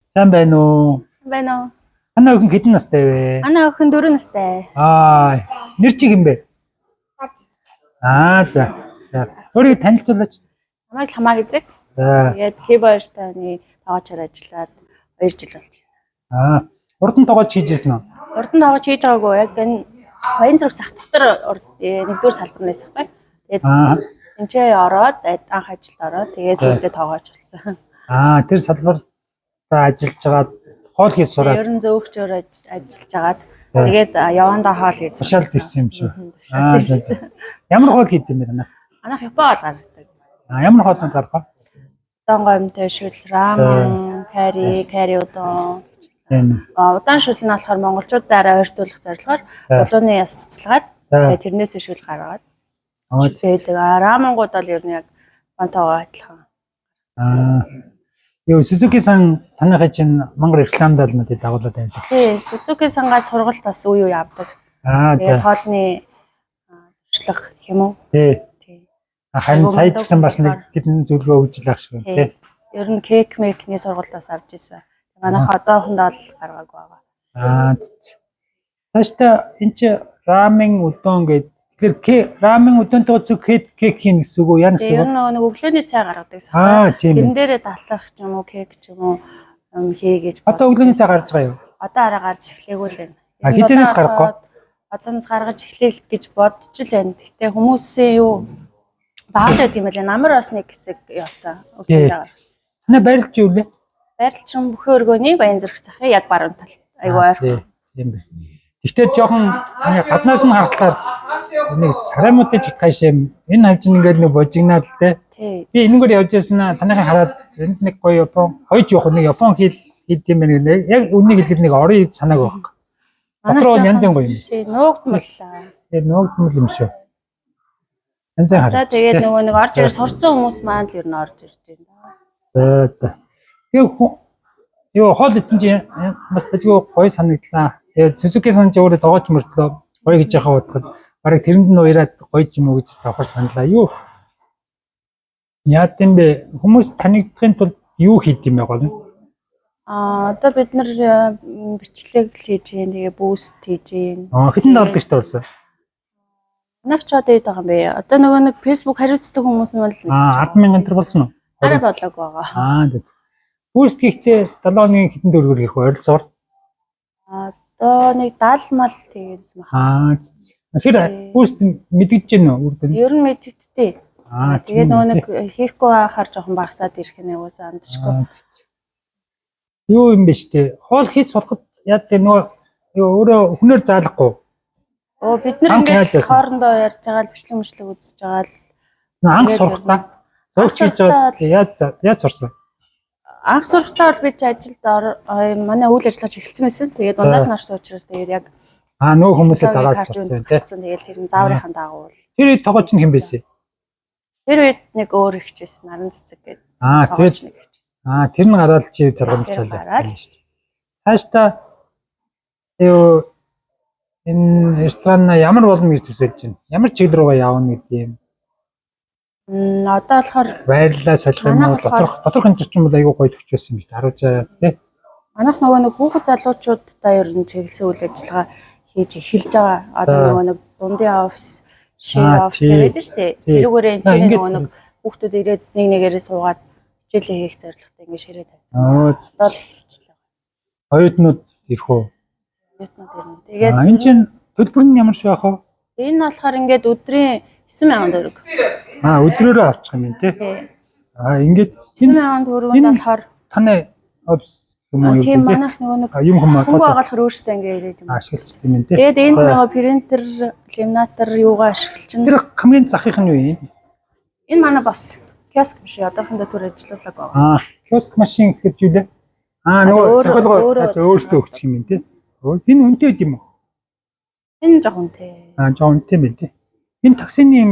Сайн байна уу? Байна уу? Танай охин хэдэн настай вэ? Манай охин 4 настай. Нэр чи хэм бэ? За. Өөрийг танилцуулаач. Намайг Хамаа гэдэг. За. Тэгээд K2 таны тоогоочоор ажиллаад 2 жил болж байна. Урдан тоогооч хийжсэн үү? Урдан тоогооч хийж байгаагүй. Яг энэ Баянзүрх зах дотор нэгдүгээр салбар нэсэх бай. Тэгээд тэнцээ ороод анх ажилд ороод тэгээд сүүлдээ тоогооч болсон. Тэр салбарт ажиллаж байгаад хоол хийж сураад. Ер нь зөөгчөөр ажиллаж байгаад тэгээд явандаа хоол хийж сураад ирсэн юм шүү. Ямар хоол хийд юм бэ танаа? Манайх Япон хоол гаргадаг. Ямар хоолнууд гаргах вэ? Удаан гомтой шүл, рамен, кари удаа. Удаан шүл нь болохоор монголчуудаараа ойртуулах зорилгоор улууны яс буцалгаад тэгээд тэрнээс шүл гаргаад. Тэгээд раменгууд бол ер нь яг бантайгаа адилхан. Сузуки-сан танайхаа чинь мангар рекламад л надад дагуулад байдаг. Тий, Сузуки-сангаас сургалт бас үе үе авдаг. Тэгээд хоолны туршлага юм уу? Тий. Харин сая ч гэсэн бас нэг хэдэн зөвлөгөө өгч л ах шиг тий. Ер нь кек мекний сургалтаас авч ирсэн. Манайх одоохондоо л гаргаагүй байгаа. Цаашдаа энэ чи рамен удон гэдэг. Тэгэхээр рамен удонтой зөв кек хийн гэсэн үг үү? Яа гэсэн үг? Ер нь нэг өглөөний цай гаргадаг сахаа. Тэрэн дээрээ талах ч юм уу, кек ч юм уу хий гэж бодож. Одоо өглөөний цай гарч байгаа юу? Одоо арай гарч эхлэегүй л байна. Хизэнээс гарахгүй? Одоос гаргаж эхлэх гэж бодож л байна. Гэтэ хүмүүсийн юу баалаад юм байна. Намар бас нэг хэсэг явсан. Өглөөний цай гаргасан. Танай байрлал чи юу лээ? Байрлал чинь бүхэн өргөний Баянзүрх захын яг баруун тал. Айгуу ойрхон. Тийм бэ. Гэхдээ жоохон гаднаас нь харахаар нэг царамуудын чигт хаашаа энэ хавчин ингээд нэг божигнаад л те. Би энэгээр явж яснаа танайхаа хараад энд нэг гоё Япон хойж явах нэг Япон хэл хийд юм байна. Яг үнийг хэлэхэд нэг орон ид санааг байхгүй. Дотроо янз янз гоё юм. Тий, нуугдмаллаа. Нуугдмал юм шүү. Янз янз хараад. Тэгээд нөгөө нэг орж ирж сурцсан хүмүүс маань л ер нь орж ирж байна. За. Тэгээ хоол идсэн чинь бас тажгүй гоё санагдлаа. Тэгээд Сузуки-сан ч өөрөө тоогооч мөртлөө гоё гэж яхаа бодоход барыг тэрэнд нь уяраад гоё ч юм уу гэж давхар саналаа. Яа гэм бэ? Хүмүүс танигдахын тулд юу хийд юм бэ гоо? Одоо бид нар бичлэг хийж гин, тэгээ буст хийж гин. Хэдэн даалгавартай болсон? Манайх ч одоо ийм байгаа юм бэ. Одоо нөгөө нэг Facebook хариуцдаг хүмүүс нь л 10,000 төр болсон уу? Арай болоог байгаа. Буст хийхдээ 7 оны хэдэн төгрөгөөр хийх вэ? Ойролцоогоор? Одоо нэг 70 мал тэгээс маа. Тэгэхээр буст мэдгэж гин үү? Ер нь мэддэгтэй. Тэгээд нөгөө нэг хийхгүй байхаар жоохон багасаад ирэх нь уусаа амдчихгүй. Юу юм бэ штэ? Хоол хийж сурахад яа гэдэг нөгөө өөрөө хүнээр заалахгүй. Бид нар ингээд хоорондоо ярьж байгаа л бичлэг үзэж байгаа л анх сурахдаа зурж хийж байгаа яаж сурсан? Анх сурахдаа бол би ч ажилд манай үйл ажиллагаа эхэлсэн байсан. Тэгээд дундаас нь орсон учраас тэгээд яг нөгөө хүмүүсээ дагаад сурсан тийм. Тэгээд тэр нь зааврынхаа дагуу. Тэр тоогооч нь хэн байсан? Тэр үед нэг өөр ихжсэн наран цэцэг гэдэг. Тэгээд тэр нь гараад чи зургамжлал явуулсан шүү дээ. Цаашдаа энэ ресторан ямар болно гэж төсөөлж байна? Ямар чиглэл рүүгээ явна гэдэг юм? Одоо болохоор байрлалаа солих юм уу? Доторх энэ төрчин бол айгүй гоё төвч байсан юм биш харуулж байгаа тийм. Манайх нөгөө нэг хүүхэд залуучуудтай ер нь чиглэсэн үйл ажиллагаа хийж эхэлж байгаа. Одоо нөгөө нэг дундын офис, шир офис гэдэг шүү дээ. Тэрүүгээрээ энэ нөгөө нэг хүүхдүүд ирээд нэг нэгээрээ суугаад хичээлээ хийх зорилготой ингэ ширээ тавьсан. Оюутнууд ирэх үү? Оюутнууд ирнэ. Тэгээд энэ чинь төлбөр нь ямар шиг байх вэ? Энэ болохоор ингээд өдрийн 9,000 төгрөг. Өдрөөрөө авчих юм тий. Ингээд 9,000 төгрөгөнд болохоор таны офис юм уу? Тийм манайх нөгөө нэг юм хөнгө агаалахаар өөрсдөө ингээ ирээд юм. Ашиглаж тийм тий. Тэгээд энд нөгөө принтер, ламинатор юугаа ашиглаж байна. Тэр хамгийн захих нь юу юм? Энэ манай бос киоск биш одоохондоо төр ажиллуулаг байгаа. Киоск машин гэхэд юу лээ? Нөгөө захиалга өөрсдөө өгчих юм тий. Энэ үнэтэй юм уу? Энэ жоо үнэтэй. Жоо үнэтэй юм тий. Энэ таксины юм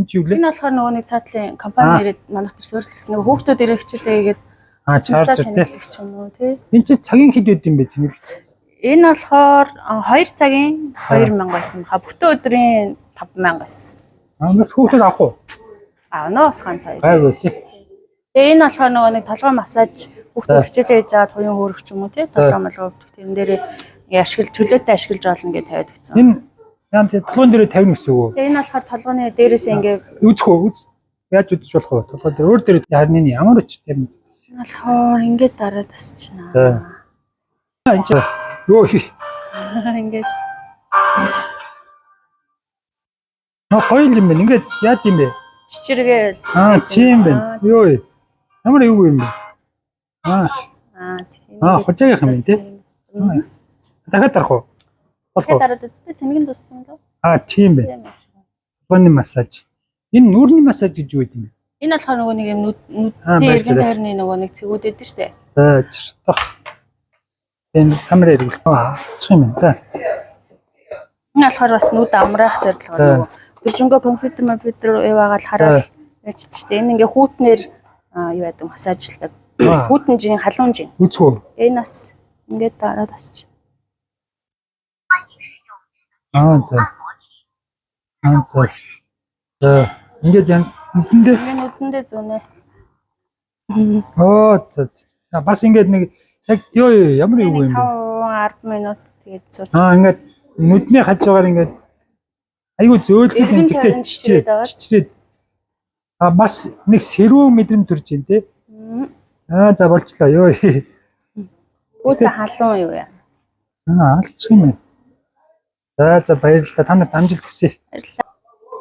чи юу лээ? Энэ болохоор нөгөө нэг цаатлын компани ирээд манайх төр суурьлсан нөгөө хүүхдүүд ирэх хичээлээ хийгээд чарж ч юм уу тий. Энэ чи цагийн хэд байд юм бэ цэнгэлт? Энэ болохоор 2 цагийн 2,000 байсан баха. Бүтэн өдрийн 5,000 байсан. Бас хүүхэд авах уу? Аавнаас ганц хоёр. Гайгүй тий. Тэгээ энэ болохоор нөгөө нэг толгой массаж Хүүхдүүд хичээлээ хийж байгаа туян хөөрөх ч юм уу тий толгой молгоо өвдөх тэрэн дээр ашиглаж чөлөөтэй ашиглаж болно гэж тавиад өгсөн. Энэ янз толгойн дээр тавина гэсэн үг үү? Тэгээ энэ болохоор толгойн дээрээс ингээ үзэх үү? Яаж үзэж болох вэ? Толгой дээр өөр дээр харны ямар өчтэй юм бэ? энэ болохоор ингээ дараад тасчихна. За. Энд ёо Ингээ нөө гоё юм байна. Ингээд яад юм бэ? чичиргээл Тийм байна. Ёо. Ямар юу юм бэ? тийм. Хожаагийнх юм тий. Дахиад дарах уу? Тэгэхээр дараад үстэ цэмгийн дууссан лөө. Тийм байна. Толгойн массаж. Энэ нүрийн массаж гэж юу гэдэг юм бэ? Энэ болохоор нөгөө нэг юм нүдний эргэн тойрны нөгөө нэг цэгүүд эдэн штэ. За чиртах. Энэ камера эргүүлэх юм байна. За. Энэ болохоор бас нүд амраах зорилгоор нөгөө төржөнгөө компьютер яваагаал хараад яачдаг штэ. Энэ ингээ хүүтнэр юу яадаг массажлдаг. Хүүтэн халуун жин. Үзэх үү? Энэ бас ингээ дараад тасч. За. За. Ингээд нүдэндээ Энэ нүдэндээ зүүнэ. за. Бас ингээд нэг яг ёо ямар юу юм бэ? 5-10 минут тэгээд сууч. Ингээд нүдний хажуугаар ингээд айгүй зөөлхөл юм гэхдээ чичрээд бас нэг сэрүүн мэдрэмж төрж байна те. За болчлоо ёо. Хүүтэн халуун юу яа. Алчих юм байна. За баярлалаа. Та нарт амжилт хүсье. Баярлалаа.